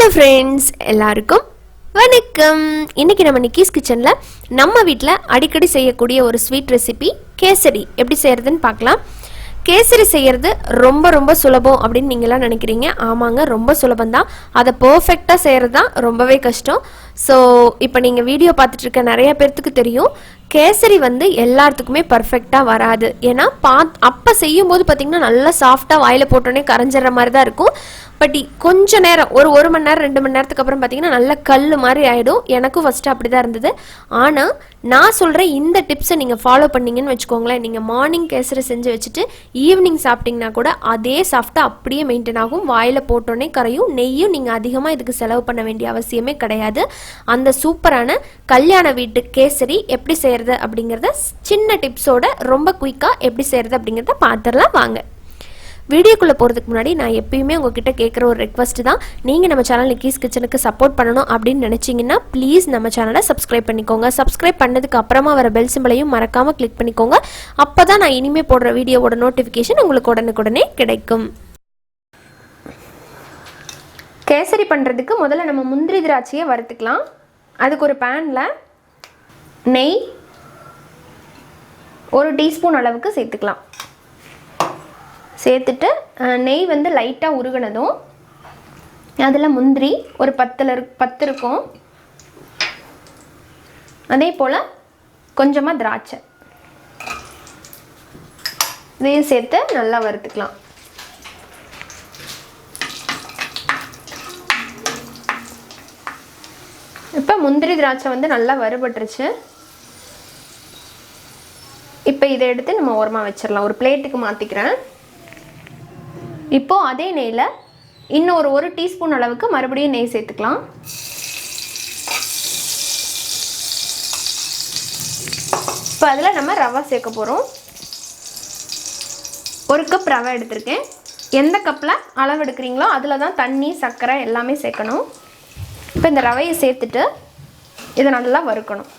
Hello friends, எல்லாருக்கும் வணக்கம். இன்றைக்கி நம்ம நிக்கிஸ் கிச்சனில் நம்ம வீட்டில் அடிக்கடி செய்யக்கூடிய ஒரு ஸ்வீட் ரெசிபி கேசரி எப்படி செய்கிறதுன்னு பார்க்கலாம். கேசரி செய்கிறது ரொம்ப ரொம்ப சுலபம் அப்படின்னு நீங்களாம் நினைக்கிறீங்க. ஆமாங்க, ரொம்ப சுலபந்தான். அதை பர்ஃபெக்டாக செய்கிறது தான் ரொம்பவே கஷ்டம். ஸோ இப்போ நீங்கள் வீடியோ பார்த்துட்ருக்க நிறைய பேர்த்துக்கு தெரியும், கேசரி வந்து எல்லாத்துக்குமே பர்ஃபெக்டாக வராது. ஏன்னா அப்போ செய்யும்போது பார்த்திங்கன்னா நல்லா சாஃப்டாக வாயில் போட்டோன்னே கரைஞ்சிட்ற மாதிரி தான் இருக்கும். பட் கொஞ்ச நேரம் ஒரு மணி நேரம் 2 மணி நேரத்துக்கு அப்புறம் பார்த்தீங்கன்னா நல்ல கல் மாதிரி ஆகிடும். எனக்கும் ஃபஸ்ட்டு அப்படி தான் இருந்தது. ஆனால் நான் சொல்கிற இந்த டிப்ஸை நீங்கள் ஃபாலோ பண்ணிங்கன்னு வச்சுக்கோங்களேன், நீங்கள் மார்னிங் கேசரி செஞ்சு வச்சுட்டு ஈவினிங் சாப்பிட்டிங்கன்னா கூட அதே சாஃப்டாக அப்படியே மெயின்டைன் ஆகும். வாயில் போட்டோன்னே கரையும். நெய்யும் நீங்கள் அதிகமாக இதுக்கு செலவு பண்ண வேண்டிய அவசியமே கிடையாது. அந்த சூப்பரான கல்யாண வீட்டு கேசரி எப்படி செய்கிறது அப்படிங்கிறத சின்ன டிப்ஸோட ரொம்ப குயிக்காக எப்படி செய்கிறது அப்படிங்கிறத பார்த்துடலாம் வாங்க. வீடியோக்குள்ளே போகிறதுக்கு முன்னாடி நான் எப்பயுமே உங்ககிட்ட கேட்குற ஒரு ரெக்வஸ்ட் தான், நீங்கள் நம்ம சேனல் நிக்கிஸ் கிச்சனுக்கு சப்போர்ட் பண்ணணும் அப்படின்னு நினச்சிங்கன்னா ப்ளீஸ் நம்ம சேனலை சப்ஸ்கிரைப் பண்ணிக்கோங்க. சப்ஸ்கிரைப் பண்ணதுக்கு அப்புறமா வர பெல் சிம்பளையும் மறக்காமல் கிளிக் பண்ணிக்கோங்க. அப்போ தான் நான் இனிமேல் போடுற வீடியோவோட நோட்டிஃபிகேஷன் உங்களுக்கு உடனுக்குடனே கிடைக்கும். கேசரி பண்ணுறதுக்கு முதல்ல நம்ம முந்திரி திராட்சையை வறுத்துக்கலாம். அதுக்கு ஒரு பேனில் நெய் 1 டீஸ்பூன் அளவுக்கு சேர்த்துக்கலாம். சேர்த்துட்டு நெய் வந்து லைட்டாக உருகினதும் அதில் முந்திரி ஒரு 10 இருக்கும். அதே போல் கொஞ்சமாக திராட்சை இதையும் சேர்த்து நல்லா வறுத்துக்கலாம். இப்போ முந்திரி திராட்சை வந்து நல்லா வறுபட்டுருச்சு. இப்போ இதை எடுத்து நம்ம ஓரமாக வச்சிடலாம். ஒரு பிளேட்டுக்கு மாற்றிக்கிறேன். இப்போது அதே நெய்யில் இன்னும் ஒரு டீஸ்பூன் அளவுக்கு மறுபடியும் நெய் சேர்த்துக்கலாம். இப்போ அதில் நம்ம ரவை சேர்க்க போகிறோம். 1 கப் ரவை எடுத்திருக்கேன். எந்த கப்பில் அளவு எடுக்கிறீங்களோ அதில் தான் தண்ணி, சர்க்கரை எல்லாமே சேர்க்கணும். இப்போ இந்த ரவையை சேர்த்துட்டு இதை நல்லா வறுக்கணும்.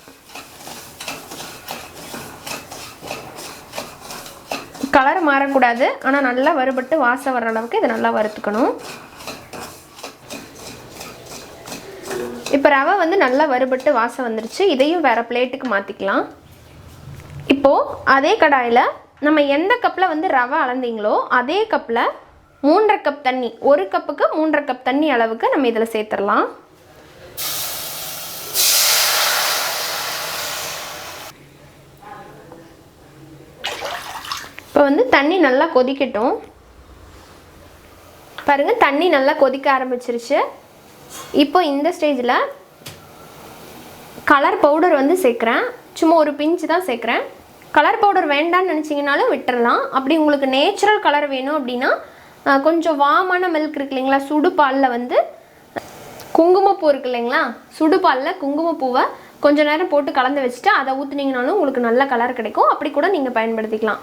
கலர் மாறக்கூடாது, ஆனால் நல்லா வறுபட்டு வாசம் வர அளவுக்கு இதை நல்லா வறுத்துக்கணும். இப்போ ரவை வந்து நல்லா வறுபட்டு வாசம் வந்துருச்சு. இதையும் வேறு பிளேட்டுக்கு மாற்றிக்கலாம். இப்போது அதே கடாயில் நம்ம எந்த கப்பில் வந்து ரவை அளந்தீங்களோ அதே கப்பில் 3.5 கப் தண்ணி, 1 கப்புக்கு 3.5 கப் தண்ணி அளவுக்கு நம்ம இதில் சேர்த்துடலாம். இப்போ வந்து தண்ணி நல்லா கொதிக்கட்டும். பாருங்கள், தண்ணி நல்லா கொதிக்க ஆரம்பிச்சிருச்சு. இப்போ இந்த ஸ்டேஜில் கலர் பவுடர் வந்து சேர்க்குறேன். சும்மா ஒரு பிஞ்சு தான் சேர்க்குறேன். கலர் பவுடர் வேண்டான்னு நினச்சிங்கனாலும் விட்டுறலாம். அப்படி உங்களுக்கு நேச்சுரல் கலர் வேணும் அப்படின்னா கொஞ்சம் வாமான மில்க் இருக்கு இல்லைங்களா, சுடுபாலில் வந்து குங்குமப்பூ இருக்கு இல்லைங்களா, சுடுபாலில் குங்குமப்பூவை கொஞ்சம் நேரம் போட்டு கலந்து வச்சுட்டு அதை ஊற்றுனீங்கனாலும் உங்களுக்கு நல்ல கலர் கிடைக்கும். அப்படி கூட நீங்கள் பயன்படுத்திக்கலாம்.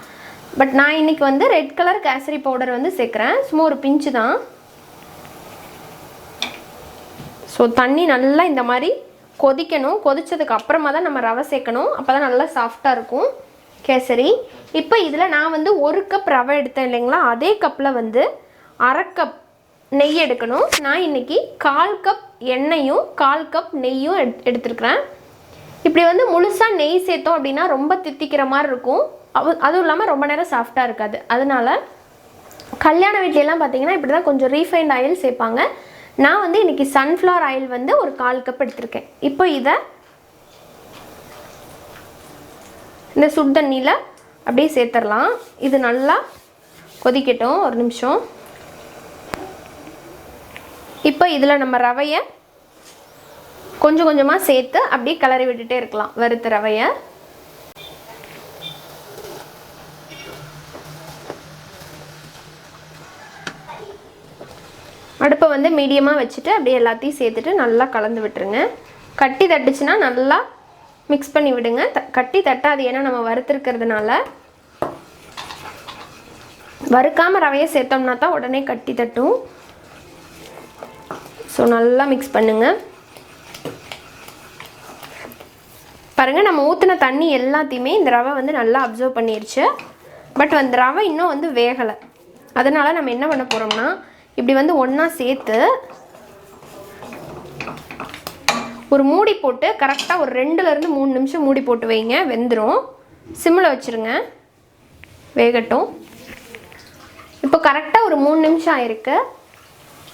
பட் நான் இன்றைக்கி வந்து ரெட் கலர் கேசரி பவுடர் வந்து சேர்க்குறேன். சும்மா ஒரு பிஞ்சு தான். ஸோ தண்ணி நல்லா இந்த மாதிரி கொதிக்கணும். கொதித்ததுக்கு அப்புறமா தான் நம்ம ரவை சேர்க்கணும். அப்போ தான் நல்லா சாஃப்டாக இருக்கும் கேசரி. இப்போ இதில் நான் வந்து 1 கப் ரவை எடுத்தேன் இல்லைங்களா, அதே கப்பில் வந்து 1/2 கப் நெய் எடுக்கணும். நான் இன்றைக்கி 1/4 கப் எண்ணெயும் 1/4 கப் நெய்யும் எடுத்துருக்குறேன். இப்படி வந்து முழுசாக நெய் சேர்த்தோம் அப்படின்னா ரொம்ப தித்திக்கிற மாதிரி இருக்கும். அதுவும் இல்லாமல் ரொம்ப நேரம் சாஃப்டாக இருக்காது. அதனால் கல்யாண வீட்லையெல்லாம் பார்த்தீங்கன்னா இப்படி தான் கொஞ்சம் ரீஃபைண்ட் ஆயில் சேர்ப்பாங்க. நான் வந்து இன்றைக்கி சன்ஃப்ளவர் ஆயில் வந்து ஒரு 1/4 கப் எடுத்திருக்கேன். இப்போ இதை இந்த சுடு தண்ணியில் அப்படியே சேர்த்துடலாம். இது நல்லா கொதிக்கட்டும் ஒரு நிமிஷம். இப்போ இதில் நம்ம ரவையை கொஞ்சம் கொஞ்சமாக சேர்த்து அப்படியே கிளறி விட்டுட்டே இருக்கலாம். வறுத்த ரவையை அடுப்பை வந்து மீடியமாக வச்சுட்டு அப்படியே எல்லாத்தையும் சேர்த்துட்டு நல்லா கலந்து விட்டுருங்க. கட்டி தட்டுச்சுன்னா நல்லா மிக்ஸ் பண்ணி விடுங்க. கட்டி தட்டாது, ஏன்னா நம்ம வறுத்துருக்கிறதுனால. வறுக்காமல் ரவையை சேர்த்தோம்னா தான் உடனே கட்டி தட்டும். ஸோ நல்லா மிக்ஸ் பண்ணுங்கள். பாருங்கள், நம்ம ஊற்றின தண்ணி எல்லாத்தையுமே இந்த ரவை வந்து நல்லா அப்சர்வ் பண்ணிருச்சு. பட் அந்த ரவை இன்னும் வந்து வேகலை. அதனால் நம்ம என்ன பண்ண போகிறோம்னா இப்படி வந்து ஒன்றா சேர்த்து ஒரு மூடி போட்டு கரெக்டாக ஒரு 2லேருந்து 3 நிமிஷம் மூடி போட்டு வைங்க, வெந்துடும். சிம்மில் வச்சுருங்க, வேகட்டும். இப்போ கரெக்டாக ஒரு 3 நிமிஷம் ஆயிருக்கு.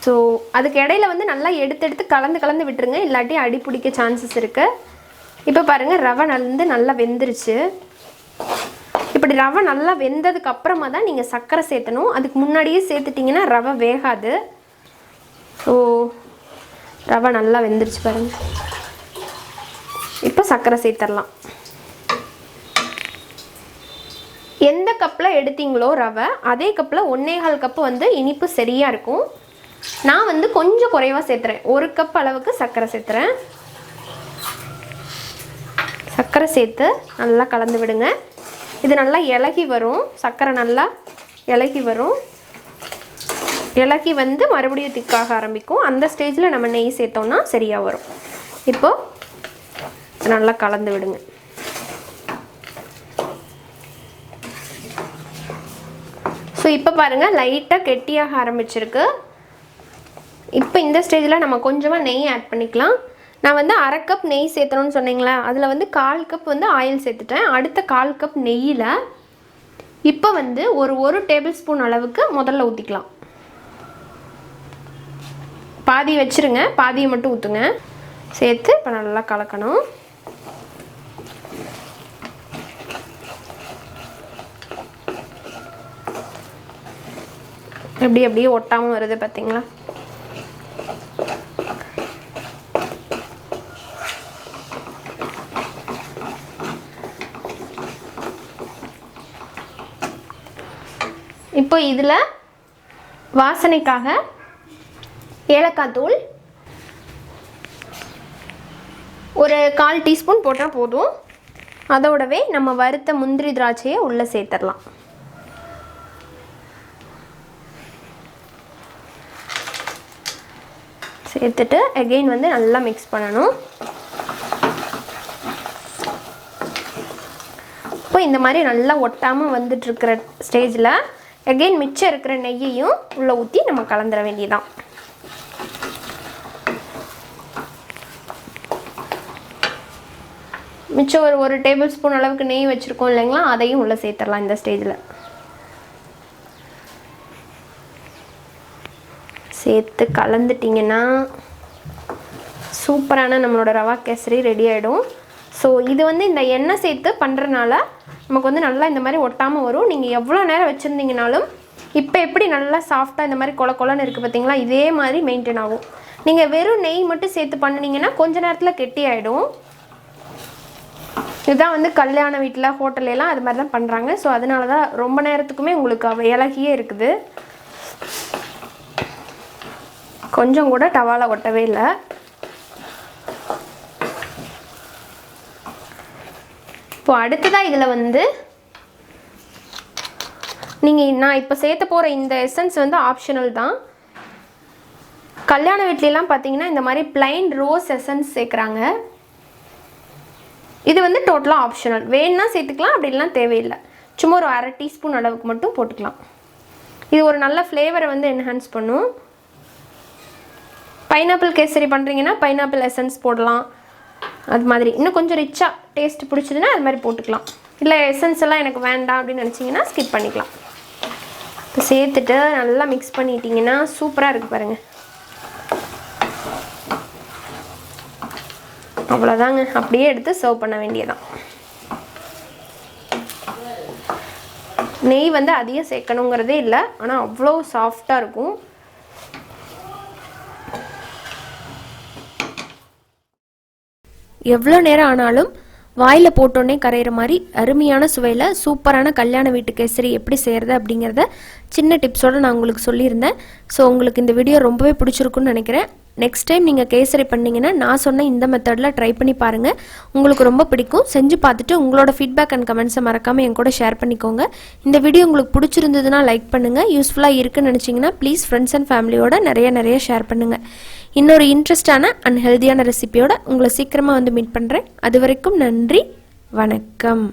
ஸோ அதுக்கு இடையில வந்து நல்லா எடுத்து கலந்து விட்டுருங்க, இல்லாட்டி அடி பிடிக்க சான்சஸ் இருக்குது. இப்போ பாருங்கள், ரவை நல்லா வெந்துருச்சு. இப்படி ரவை நல்லா வெந்ததுக்கு அப்புறமா தான் நீங்கள் சர்க்கரை சேர்த்தணும். அதுக்கு முன்னாடியே சேர்த்துட்டிங்கன்னா ரவை வேகாது. ஸோ ரவை நல்லா வெந்துருச்சு பாருங்கள். இப்போ சர்க்கரை சேர்த்துடலாம். எந்த கப்பில் எடுத்தீங்களோ ரவை, அதே கப்பில் 1.25 கப்பு வந்து இனிப்பு சரியாக இருக்கும். நான் வந்து கொஞ்சம் குறைவாக சேர்த்துறேன். 1 கப் அளவுக்கு சர்க்கரை சேர்த்துறேன். சர்க்கரை சேர்த்து நல்லா கலந்து விடுங்க. இது நல்லா இலகி வரும். சர்க்கரை நல்லா இலகி வரும். இலகி வந்து மறுபடியும் திக்காக ஆரம்பிக்கும். அந்த ஸ்டேஜில் நம்ம நெய் சேர்த்தோம்னா சரியாக வரும். இப்போது நல்லா கலந்து விடுங்க. ஸோ இப்போ பாருங்கள், லைட்டாக கெட்டியாக ஆரம்பிச்சிருக்கு. இப்போ இந்த ஸ்டேஜில் நம்ம கொஞ்சமாக நெய் ஆட் பண்ணிக்கலாம். நான் வந்து 1/2 கப் நெய் சேர்த்தணும்னு சொன்னீங்களா, அதில் வந்து 1/4 கப் வந்து ஆயில் சேர்த்துட்டேன். அடுத்த 1/4 கப் நெய்யில் இப்போ வந்து ஒரு டேபிள் ஸ்பூன் அளவுக்கு முதல்ல ஊற்றிக்கலாம். பாதி வச்சுருங்க, பாதியை மட்டும் ஊற்றுங்க. சேர்த்து இப்போ நல்லா கலக்கணும். அப்படியே ஒட்டாமல் வருது பார்த்தீங்களா? இப்போ இதில் வாசனைக்காக ஏலக்காய் தூள் ஒரு 1/4 டீஸ்பூன் போட்டால் போதும். அதோடவே நம்ம வறுத்த முந்திரி திராட்சையை உள்ளே சேர்த்துடலாம். சேர்த்துட்டு அகெயின் வந்து நல்லா மிக்ஸ் பண்ணணும். இப்போ இந்த மாதிரி நல்லா ஒட்டாமல் வந்துட்டுருக்கிற ஸ்டேஜில் அகெயின் மிச்சம் இருக்கிற நெய்யையும் உள்ளே ஊற்றி நம்ம கலந்துட வேண்டியதான். மிச்சம் ஒரு டேபிள் ஸ்பூன் அளவுக்கு நெய் வச்சுருக்கோம் இல்லைங்களா, அதையும் உள்ளே சேர்த்துடலாம். இந்த ஸ்டேஜில் சேர்த்து கலந்துட்டிங்கன்னா சூப்பரான நம்மளோட ரவா கேசரி ரெடி ஆகிடும். ஸோ இது வந்து இந்த எண்ணெய் சேர்த்து பண்ணுறதுனால நமக்கு வந்து நல்லா இந்த மாதிரி ஒட்டாமல் வரும். நீங்கள் எவ்வளோ நேரம் வச்சுருந்தீங்கனாலும் இப்போ எப்படி நல்லா சாஃப்டாக இந்த மாதிரி கொலன்னு இருக்குது பார்த்தீங்களா, இதே மாதிரி மெயின்டைன் ஆகும். நீங்கள் வெறும் நெய் மட்டும் சேர்த்து பண்ணினீங்கன்னா கொஞ்ச நேரத்தில் கெட்டி ஆகிடும். இதுதான் வந்து கல்யாண வீட்டில் ஹோட்டல்லாம் அது மாதிரி தான் பண்ணுறாங்க. ஸோ அதனால தான் ரொம்ப நேரத்துக்குமே உங்களுக்கு இலகியே இருக்குது. கொஞ்சம் கூட டவால ஒட்டவே இல்லை. இப்போ அடுத்ததாக இதில் வந்து நான் இப்போ சேர்த்த போகிற இந்த எசன்ஸ் வந்து ஆப்ஷனல் தான். கல்யாண வீட்லலாம் பார்த்தீங்கன்னா இந்த மாதிரி பிளைன் ரோஸ் எசன்ஸ் சேர்க்குறாங்க. இது வந்து டோட்டலாக ஆப்ஷனல். வேணுன்னா சேர்த்துக்கலாம், அப்படிலாம் தேவையில்லை. சும்மா ஒரு 1/2 டீஸ்பூன் அளவுக்கு மட்டும் போட்டுக்கலாம். இது ஒரு நல்ல ஃப்ளேவரை வந்து என்ஹான்ஸ் பண்ணும். பைனாப்பிள் கேசரி பண்ணுறீங்கன்னா பைனாப்பிள் எசன்ஸ் போடலாம். அது மாதிரி இன்னும் கொஞ்சம் ரிச்சாக டேஸ்ட் பிடிச்சதுன்னா அது மாதிரி போட்டுக்கலாம். இல்லை எசன்ஸ் எல்லாம் எனக்கு வேண்டாம் அப்படின்னு நினச்சிங்கன்னா ஸ்கிப் பண்ணிக்கலாம். இப்போ சேர்த்துட்டு நல்லா மிக்ஸ் பண்ணிட்டீங்கன்னா சூப்பராக இருக்குது பாருங்கள். அவ்வளோதாங்க, அப்படியே எடுத்து சர்வ் பண்ண வேண்டியதான். நெய் வந்து அதிகம் சேர்க்கணுங்கிறதே இல்லை, ஆனால் அவ்வளோ சாஃப்டாக இருக்கும். எவ்வளோ நேரம் ஆனாலும் வாயில் போட்டோன்னே கரையிற மாதிரி அருமையான சுவையில் சூப்பரான கல்யாண வீட்டு கேசரி எப்படி செய்கிறது அப்படிங்கிறத சின்ன டிப்ஸோடு நான் உங்களுக்கு சொல்லியிருந்தேன். ஸோ உங்களுக்கு இந்த வீடியோ ரொம்பவே பிடிச்சிருக்குன்னு நினைக்கிறேன். நெக்ஸ்ட் டைம் நீங்கள் கேசரி பண்ணிங்கன்னா நான் சொன்ன இந்த மெத்தடில் ட்ரை பண்ணி பாருங்கள். உங்களுக்கு ரொம்ப பிடிக்கும். செஞ்சு பார்த்துட்டு உங்களோட ஃபீட்பேக் அண்ட் கமெண்ட்ஸை மறக்காமல் என் கூட ஷேர் பண்ணிக்கோங்க. இந்த வீடியோ உங்களுக்கு பிடிச்சிருந்ததுன்னா லைக் பண்ணுங்கள். யூஸ்ஃபுல்லாக இருக்குன்னு நினச்சிங்கன்னா ப்ளீஸ் ஃப்ரெண்ட்ஸ் அண்ட் ஃபேமிலியோட நிறைய ஷேர் பண்ணுங்கள். இன்னொரு இன்ட்ரெஸ்டான அண்ட் ஹெல்த்தியான ரெசிபியோட உங்களை சீக்கிரமாக வந்து மீட் பண்ணுறேன். அது வரைக்கும் நன்றி, வணக்கம்.